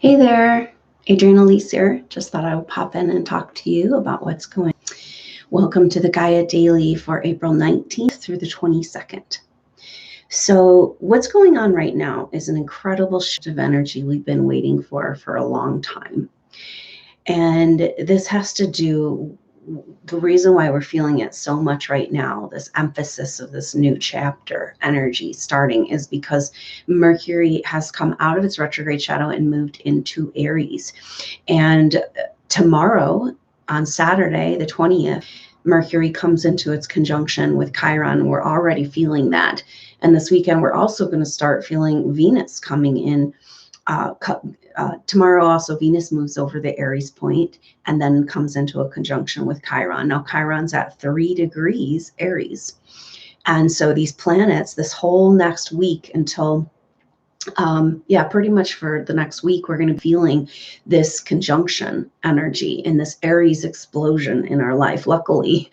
Hey there, Adriana Elise here. Just thought I would pop in and talk to you about what's going on. Welcome to the GAIA Daily for April 19th through the 22nd. So what's going on right now is an incredible shift of energy we've been waiting for a long time. And this has to do, the reason why we're feeling it so much right now, this emphasis of this new chapter energy starting, is because Mercury has come out of its retrograde shadow and moved into Aries. And tomorrow, on Saturday, the 20th, Mercury comes into its conjunction with Chiron. We're already feeling that. And this weekend, we're also going to start feeling Venus coming in. Tomorrow also Venus moves over the Aries point and then comes into a conjunction with Chiron. Now Chiron's at 3 degrees Aries. And so these planets, this whole next week until pretty much for the next week, we're going to be feeling this conjunction energy and this Aries explosion in our life. Luckily,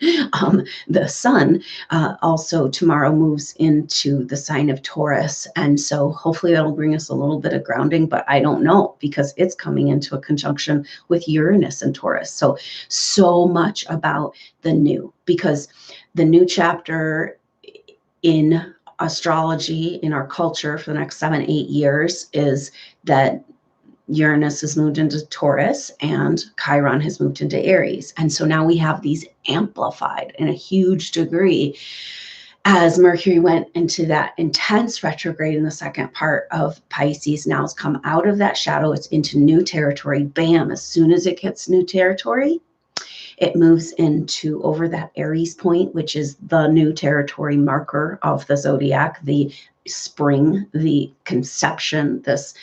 the sun also tomorrow moves into the sign of Taurus. And so hopefully that'll bring us a little bit of grounding, but I don't know because it's coming into a conjunction with Uranus and Taurus. So much about the new, because the new chapter in astrology in our culture for the next 7-8 years is that Uranus has moved into Taurus and Chiron has moved into Aries. And so now we have these amplified in a huge degree as Mercury went into that intense retrograde in the second part of Pisces. Now it's come out of that shadow. It's into new territory. Bam, as soon as it gets new territory, it moves into over that Aries point, which is the new territory marker of the zodiac, the spring, the conception, this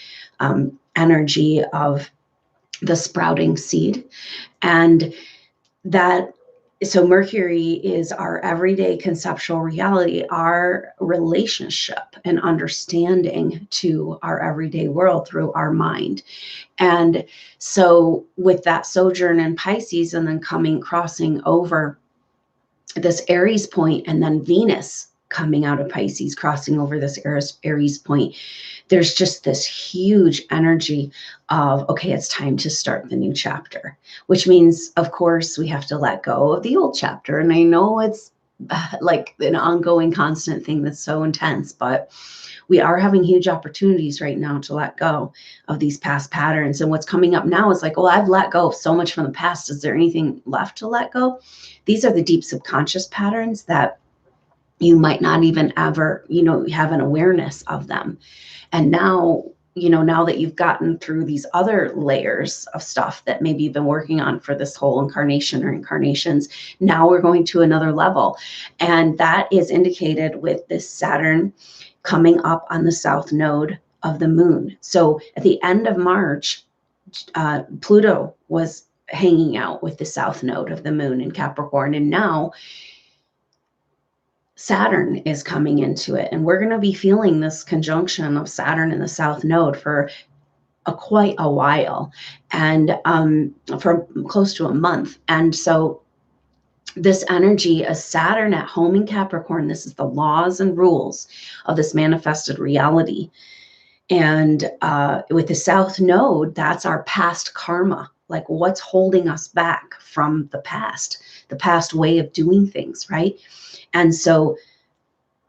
energy of the sprouting seed. And that, so Mercury is our everyday conceptual reality, our relationship and understanding to our everyday world through our mind. And so with that sojourn in Pisces and then crossing over this Aries point and then Venus coming out of Pisces, crossing over this Aries point, there's just this huge energy of, okay, it's time to start the new chapter, which means, of course, we have to let go of the old chapter. And I know it's like an ongoing constant thing that's so intense, but we are having huge opportunities right now to let go of these past patterns. And what's coming up now is like, well, I've let go of so much from the past. Is there anything left to let go? These are the deep subconscious patterns that you might not even ever, have an awareness of them. And now, now that you've gotten through these other layers of stuff that maybe you've been working on for this whole incarnation or incarnations, now we're going to another level. And that is indicated with this Saturn coming up on the south node of the moon. So at the end of March, Pluto was hanging out with the south node of the moon in Capricorn. And now Saturn is coming into it. And we're going to be feeling this conjunction of Saturn and the south node for quite a while, and for close to a month. And so this energy of Saturn at home in Capricorn, this is the laws and rules of this manifested reality. And with the south node, that's our past karma, like what's holding us back from the past way of doing things, right? And so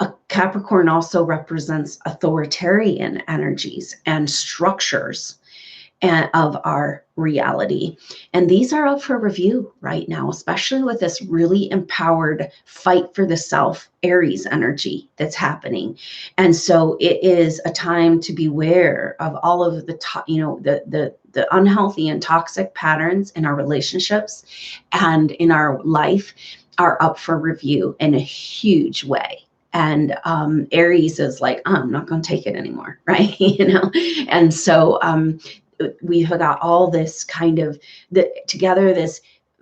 a Capricorn also represents authoritarian energies and structures of our reality. And these are up for review right now, especially with this really empowered fight for the self Aries energy that's happening. And so it is a time to beware of all of the unhealthy and toxic patterns in our relationships and in our life are up for review in a huge way. And Aries is like, I'm not going to take it anymore, right? And so we've got all this kind of together, this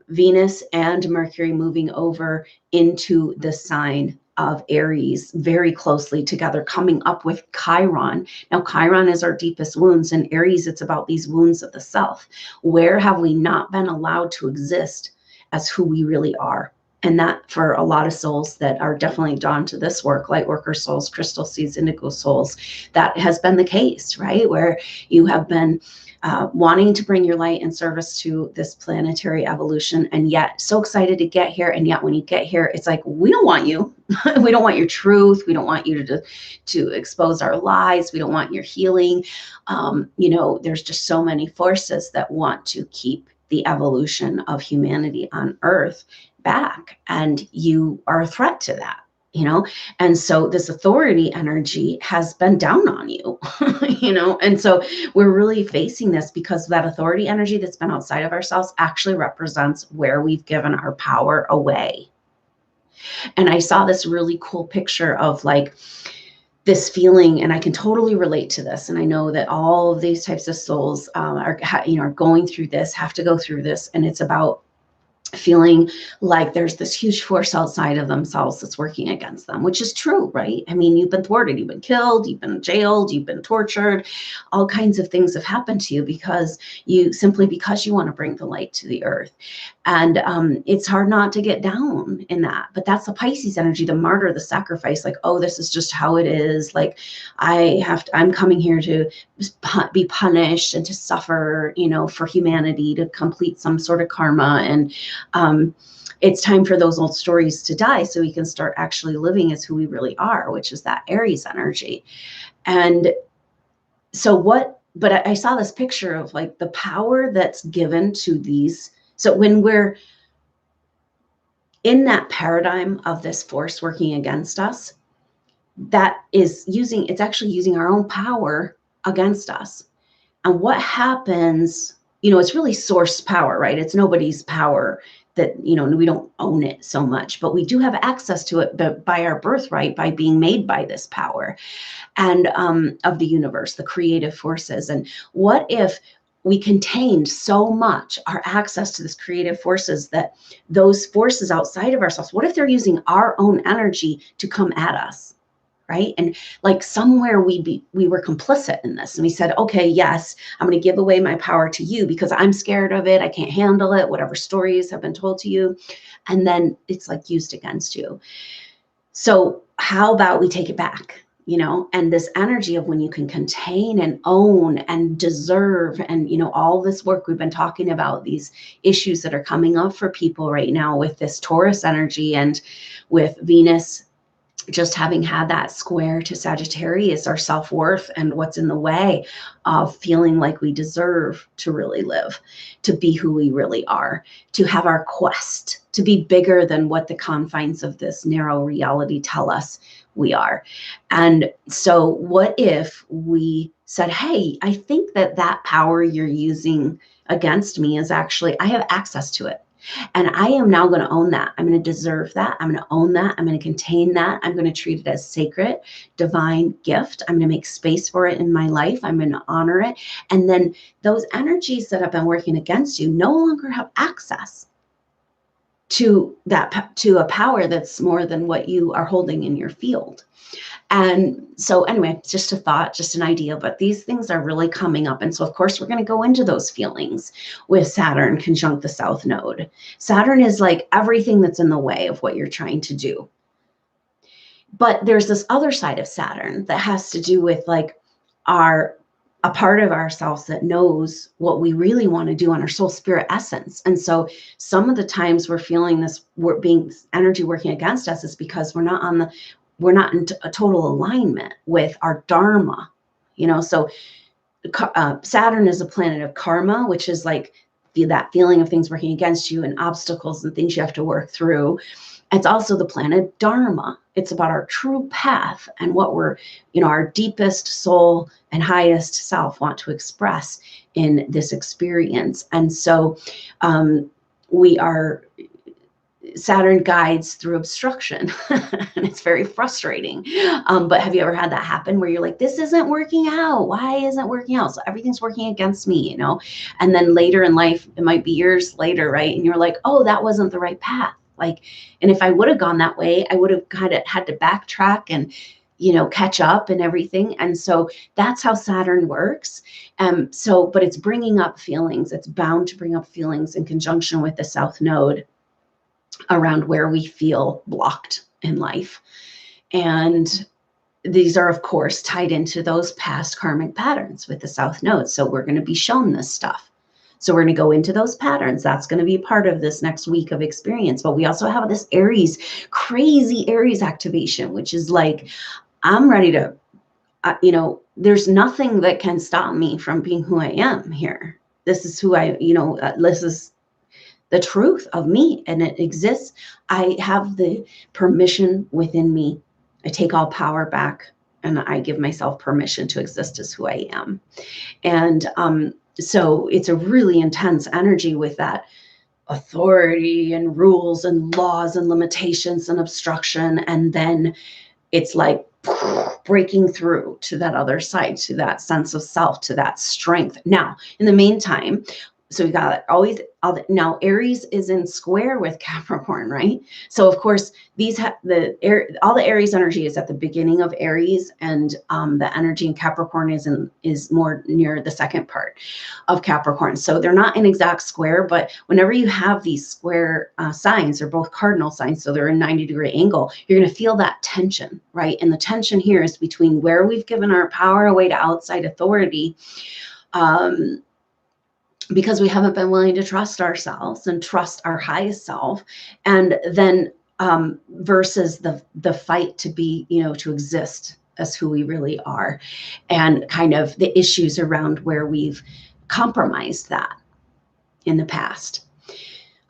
Venus and Mercury moving over into the sign of Aries very closely together, coming up with Chiron. Now, Chiron is our deepest wounds, and Aries, it's about these wounds of the self. Where have we not been allowed to exist as who we really are? And that for a lot of souls that are definitely drawn to this work, light worker souls, crystal seeds, indigo souls, that has been the case, right? Where you have been wanting to bring your light and service to this planetary evolution, and yet so excited to get here. And yet when you get here, it's like, we don't want you. We don't want your truth. We don't want you to expose our lies. We don't want your healing. You know, there's just so many forces that want to keep the evolution of humanity on Earth back, and you are a threat to that, you know. And so this authority energy has been down on you, you know. And so we're really facing this because that authority energy that's been outside of ourselves actually represents where we've given our power away. And I saw this really cool picture of like this feeling, and I can totally relate to this, and I know that all of these types of souls are going through this, have to go through this, and it's about feeling like there's this huge force outside of themselves that's working against them, which is true, right? I mean, you've been thwarted, you've been killed, you've been jailed, you've been tortured, all kinds of things have happened to you because you want to bring the light to the earth. And it's hard not to get down in that, but that's the Pisces energy, the martyr, the sacrifice, like, oh, this is just how it is. Like, I'm coming here to be punished and to suffer, you know, for humanity, to complete some sort of karma. And it's time for those old stories to die so we can start actually living as who we really are, which is that Aries energy. And so but I saw this picture of like the power that's given to these. So when we're in that paradigm of this force working against us, it's actually using our own power against us. And what happens, you know, it's really source power, right? It's nobody's power that, you know, we don't own it so much, but we do have access to it by our birthright, by being made by this power and of the universe, the creative forces. And what if we contained so much our access to this creative forces that those forces outside of ourselves, what if they're using our own energy to come at us? Right? And like somewhere we were complicit in this, and we said, okay, yes, I'm going to give away my power to you because I'm scared of it. I can't handle it. Whatever stories have been told to you. And then it's like used against you. So how about we take it back? You know, and this energy of when you can contain and own and deserve, and, you know, all this work we've been talking about, these issues that are coming up for people right now with this Taurus energy and with Venus just having had that square to Sagittarius, our self-worth and what's in the way of feeling like we deserve to really live, to be who we really are, to have our quest, to be bigger than what the confines of this narrow reality tell us we are. And so what if we said, hey, I think that power you're using against me is actually, I have access to it. And I am now going to own that. I'm going to deserve that. I'm going to own that. I'm going to contain that. I'm going to treat it as sacred, divine gift. I'm going to make space for it in my life. I'm going to honor it. And then those energies that have been working against you no longer have access to a power that's more than what you are holding in your field. And so anyway, just a thought, just an idea, but these things are really coming up. And so of course, we're going to go into those feelings with Saturn conjunct the South Node. Saturn is like everything that's in the way of what you're trying to do. But there's this other side of Saturn that has to do with like a part of ourselves that knows what we really want to do on our soul spirit essence. And so some of the times we're feeling this, we're being energy working against us is because we're not in a total alignment with our dharma, you know. So Saturn is a planet of karma, which is like that feeling of things working against you and obstacles and things you have to work through. It's also the planet dharma. It's about our true path and what we're, you know, our deepest soul and highest self want to express in this experience. And so Saturn guides through obstruction and it's very frustrating. But have you ever had that happen where you're like, this isn't working out? Why isn't it working out? So everything's working against me, you know? And then later in life, it might be years later, right? And you're like, oh, that wasn't the right path. Like, and if I would have gone that way, I would have kind of had to backtrack and, you know, catch up and everything. And so that's how Saturn works. But it's bringing up feelings. It's bound to bring up feelings in conjunction with the South Node. around where we feel blocked in life. And these are, of course, tied into those past karmic patterns with the South Node. So we're going to be shown this stuff. So we're going to go into those patterns. That's going to be part of this next week of experience. But we also have this Aries, crazy Aries activation, which is like, I'm ready to, there's nothing that can stop me from being who I am here. This is who this is the truth of me, and it exists. I have the permission within me. I take all power back, and I give myself permission to exist as who I am. And so it's a really intense energy with that authority and rules and laws and limitations and obstruction. And then it's like breaking through to that other side, to that sense of self, to that strength. Now, in the meantime, so we got now Aries is in square with Capricorn, right? So of course these all the Aries energy is at the beginning of Aries, and the energy in Capricorn is more near the second part of Capricorn. So they're not in exact square, but whenever you have these square signs, they're both cardinal signs, so they're in 90-degree angle. You're going to feel that tension, right? And the tension here is between where we've given our power away to outside authority, because we haven't been willing to trust ourselves and trust our highest self, and then versus the fight to be, to exist as who we really are, and kind of the issues around where we've compromised that in the past.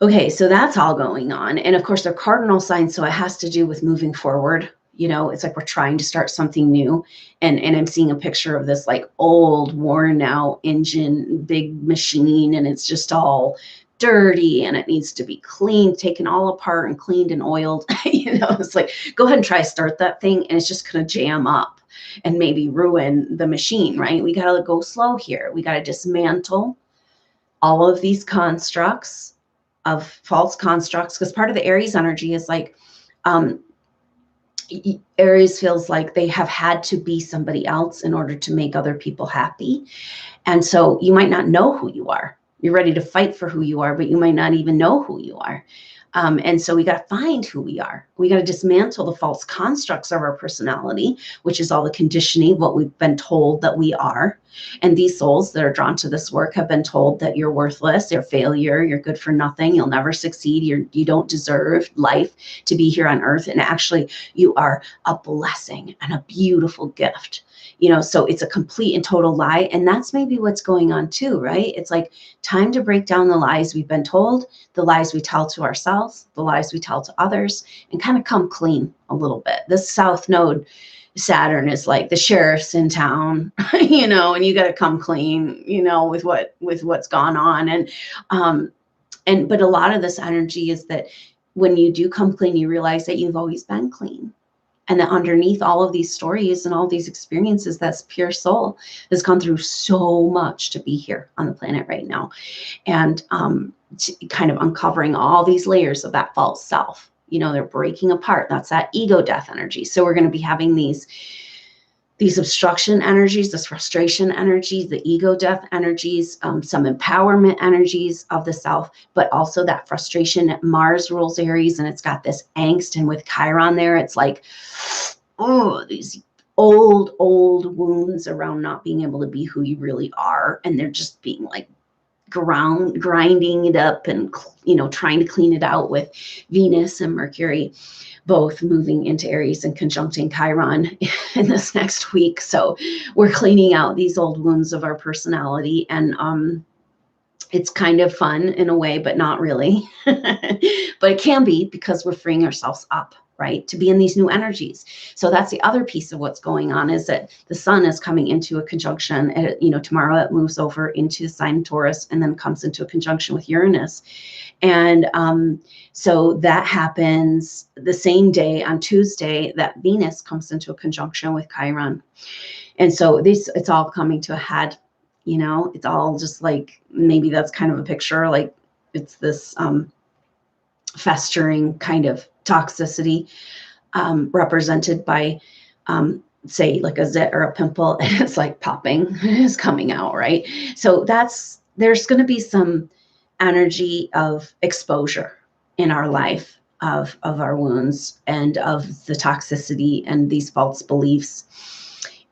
Okay, so that's all going on. And of course, they're cardinal signs, so it has to do with moving forward. It's like we're trying to start something new. And I'm seeing a picture of this like old, worn out engine, big machine, and it's just all dirty and it needs to be cleaned, taken all apart and cleaned and oiled. It's like, go ahead and try to start that thing, and it's just going to jam up and maybe ruin the machine, right? We got to go slow here. We got to dismantle all of these constructs of false constructs, because part of the Aries energy is like, Aries feels like they have had to be somebody else in order to make other people happy. And so you might not know who you are. You're ready to fight for who you are, but you might not even know who you are. And so we got to find who we are. We got to dismantle the false constructs of our personality, which is all the conditioning, what we've been told that we are. And these souls that are drawn to this work have been told that you're worthless, you're a failure, you're good for nothing, you'll never succeed, you don't deserve life to be here on earth. And actually, you are a blessing and a beautiful gift. So it's a complete and total lie. And that's maybe what's going on too, right? It's like time to break down the lies we've been told, the lies we tell to ourselves, the lies we tell to others, and kind of come clean a little bit. This South Node Saturn is like the sheriff's in town, and you got to come clean, with what's gone on. But a lot of this energy is that when you do come clean, you realize that you've always been clean. And that underneath all of these stories and all these experiences, that's pure soul has gone through so much to be here on the planet right now. And kind of uncovering all these layers of that false self. They're breaking apart. That's that ego death energy. So we're going to be having these obstruction energies, this frustration energies, the ego death energies, some empowerment energies of the self, but also that frustration. Mars rules Aries, and it's got this angst. And with Chiron there, it's like, oh, these old wounds around not being able to be who you really are. And they're just being like grinding it up and, trying to clean it out with Venus and Mercury both moving into Aries and conjuncting Chiron in this next week. So we're cleaning out these old wounds of our personality, and it's kind of fun in a way, but not really. But it can be, because we're freeing ourselves up, right, to be in these new energies. So that's the other piece of what's going on, is that the sun is coming into a conjunction. Tomorrow it moves over into the sign Taurus and then comes into a conjunction with Uranus. And so that happens the same day on Tuesday that Venus comes into a conjunction with Chiron. And so it's all coming to a head. It's all just like, maybe that's kind of a picture, like it's this festering kind of toxicity represented by say like a zit or a pimple, and it's like popping, it's coming out, right? So there's going to be some energy of exposure in our life of our wounds and of the toxicity and these false beliefs.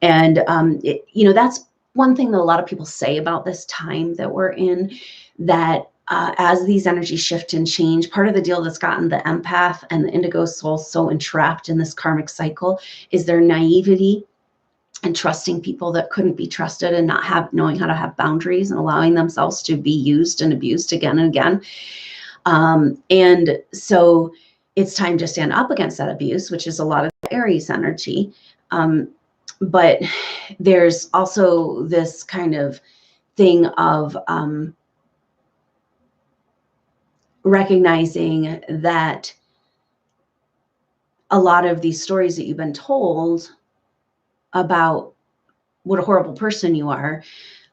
And that's one thing that a lot of people say about this time that we're in, that as these energies shift and change, part of the deal that's gotten the empath and the indigo soul so entrapped in this karmic cycle is their naivety and trusting people that couldn't be trusted, and not knowing how to have boundaries and allowing themselves to be used and abused again and again. And so it's time to stand up against that abuse, which is a lot of Aries energy. But there's also this kind of thing of recognizing that a lot of these stories that you've been told about what a horrible person you are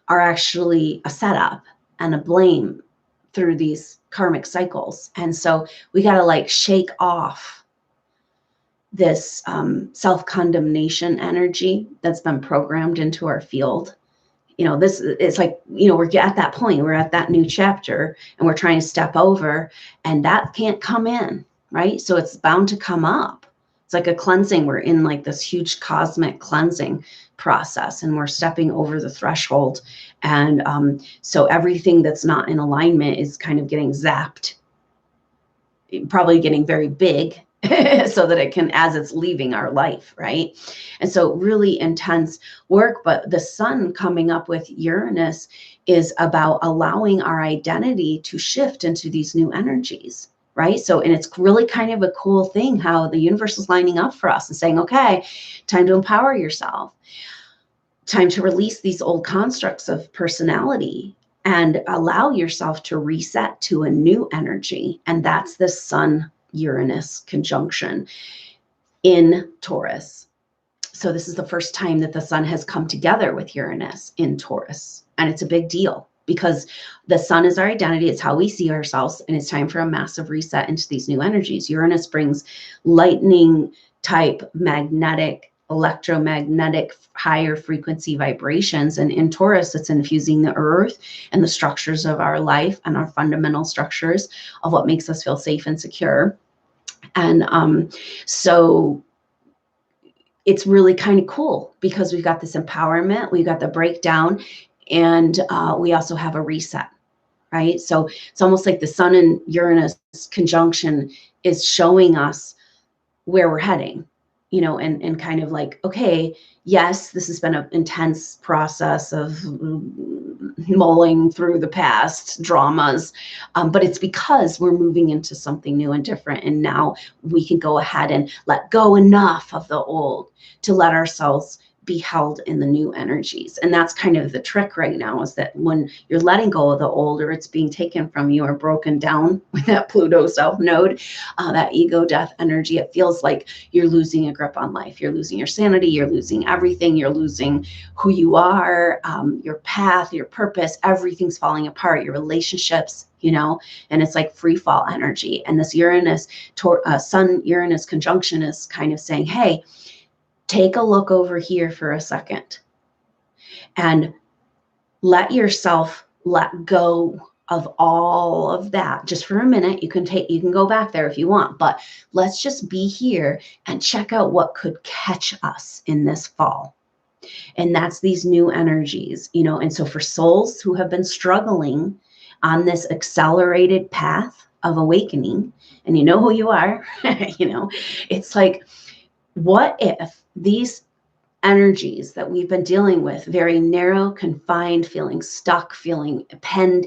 actually a setup and a blame through these karmic cycles. And so we got to like shake off this self-condemnation energy that's been programmed into our field. This it's like, we're at that point, we're at that new chapter, and we're trying to step over, and that can't come in, right? So it's bound to come up. It's like a cleansing. We're in like this huge cosmic cleansing process, and we're stepping over the threshold. And so everything that's not in alignment is kind of getting zapped, probably getting very big, so that it can, as it's leaving our life, right? And so really intense work. But the sun coming up with Uranus is about allowing our identity to shift into these new energies, right? So, and it's really kind of a cool thing how the universe is lining up for us and saying, okay, time to empower yourself, time to release these old constructs of personality and allow yourself to reset to a new energy. And that's the sun Uranus conjunction in Taurus. So this is the first time that the sun has come together with Uranus in Taurus. And it's a big deal because the sun is our identity. It's how we see ourselves. And it's time for a massive reset into these new energies. Uranus brings lightning type magnetic, electromagnetic, higher frequency vibrations. And in Taurus, it's infusing the earth and the structures of our life and our fundamental structures of what makes us feel safe and secure. And so it's really kind of cool because we've got this empowerment, we've got the breakdown, and we also have a reset, right? So it's almost like the sun and Uranus conjunction is showing us where we're heading, and kind of like, okay, yes, this has been an intense process of mulling through the past dramas, but it's because we're moving into something new and different. And now we can go ahead and let go enough of the old to let ourselves be held in the new energies. And that's kind of the trick right now, is that when you're letting go of the old, or it's being taken from you or broken down with that Pluto self node, that ego death energy, it feels like you're losing a grip on life. You're losing your sanity. You're losing everything. You're losing who you are, your path, your purpose. Everything's falling apart. Your relationships, and it's like free fall energy. And this Uranus, Sun Uranus conjunction is kind of saying, hey, take a look over here for a second and let yourself let go of all of that just for a minute. You can go back there if you want, but let's just be here and check out what could catch us in this fall. And that's these new energies, and so for souls who have been struggling on this accelerated path of awakening, and you know who you are, it's like, what if these energies that we've been dealing with, very narrow, confined, feeling stuck, feeling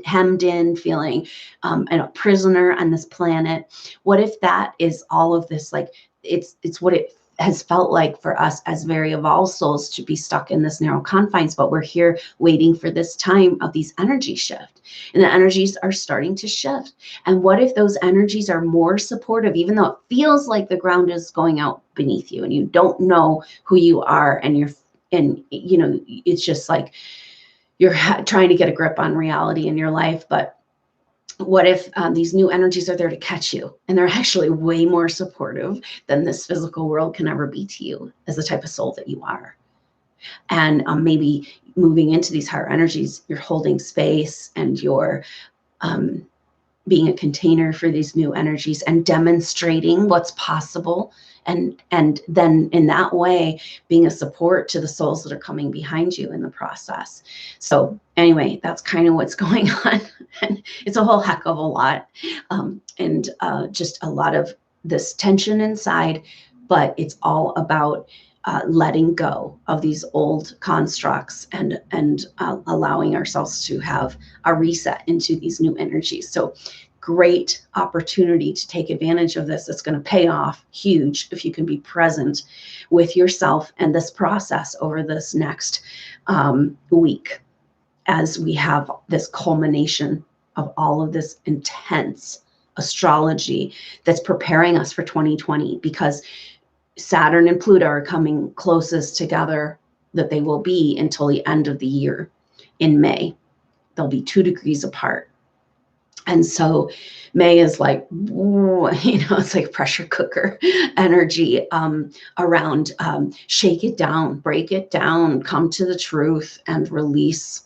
hemmed in, feeling a prisoner on this planet, what if that is all of this? Like, it's what it has felt like for us as very evolved souls to be stuck in this narrow confines, but we're here waiting for this time of these energy shift, and the energies are starting to shift. And what if those energies are more supportive, even though it feels like the ground is going out beneath you and you don't know who you are, and it's just like you're trying to get a grip on reality in your life. But what if these new energies are there to catch you, and they're actually way more supportive than this physical world can ever be to you as the type of soul that you are? And maybe moving into these higher energies, you're holding space, and you're being a container for these new energies and demonstrating what's possible. And then in that way, being a support to the souls that are coming behind you in the process. So anyway, that's kind of what's going on. And it's a whole heck of a lot. And just a lot of this tension inside, but it's all about letting go of these old constructs and allowing ourselves to have a reset into these new energies. So great opportunity to take advantage of this. It's going to pay off huge if you can be present with yourself and this process over this next week, as we have this culmination of all of this intense astrology that's preparing us for 2020, because Saturn and Pluto are coming closest together that they will be until the end of the year in May. They'll be 2 degrees apart. And so May is like, it's like pressure cooker energy around shake it down, break it down, come to the truth and release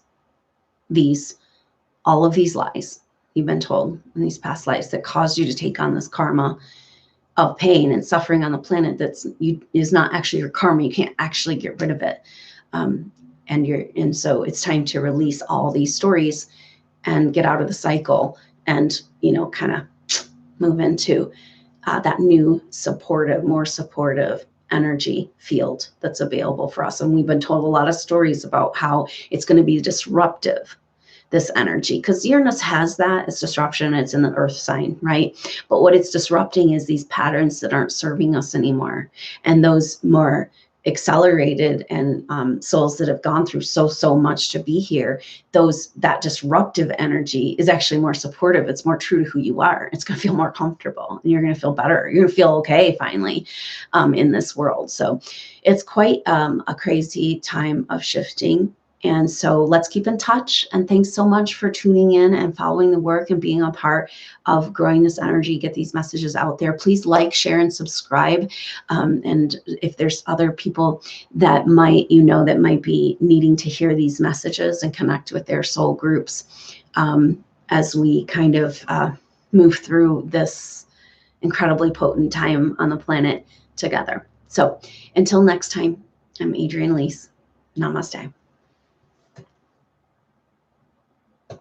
all of these lies you've been told in these past lives that caused you to take on this karma of pain and suffering on the planet is not actually your karma. You can't actually get rid of it. And so it's time to release all these stories and get out of the cycle and, kind of move into that new more supportive energy field that's available for us. And we've been told a lot of stories about how it's going to be disruptive, this energy, because Uranus has that. It's disruption. It's in the earth sign, right? But what it's disrupting is these patterns that aren't serving us anymore. And those more accelerated and souls that have gone through so much to be here, that disruptive energy is actually more supportive. It's more true to who you are. It's going to feel more comfortable and you're going to feel better. You're going to feel okay finally in this world. So it's quite a crazy time of shifting. And so let's keep in touch. And thanks so much for tuning in and following the work and being a part of growing this energy, get these messages out there. Please like, share, and subscribe. And if there's other people that might be needing to hear these messages and connect with their soul groups as we kind of move through this incredibly potent time on the planet together. So until next time, I'm Adrienne Leese. Namaste.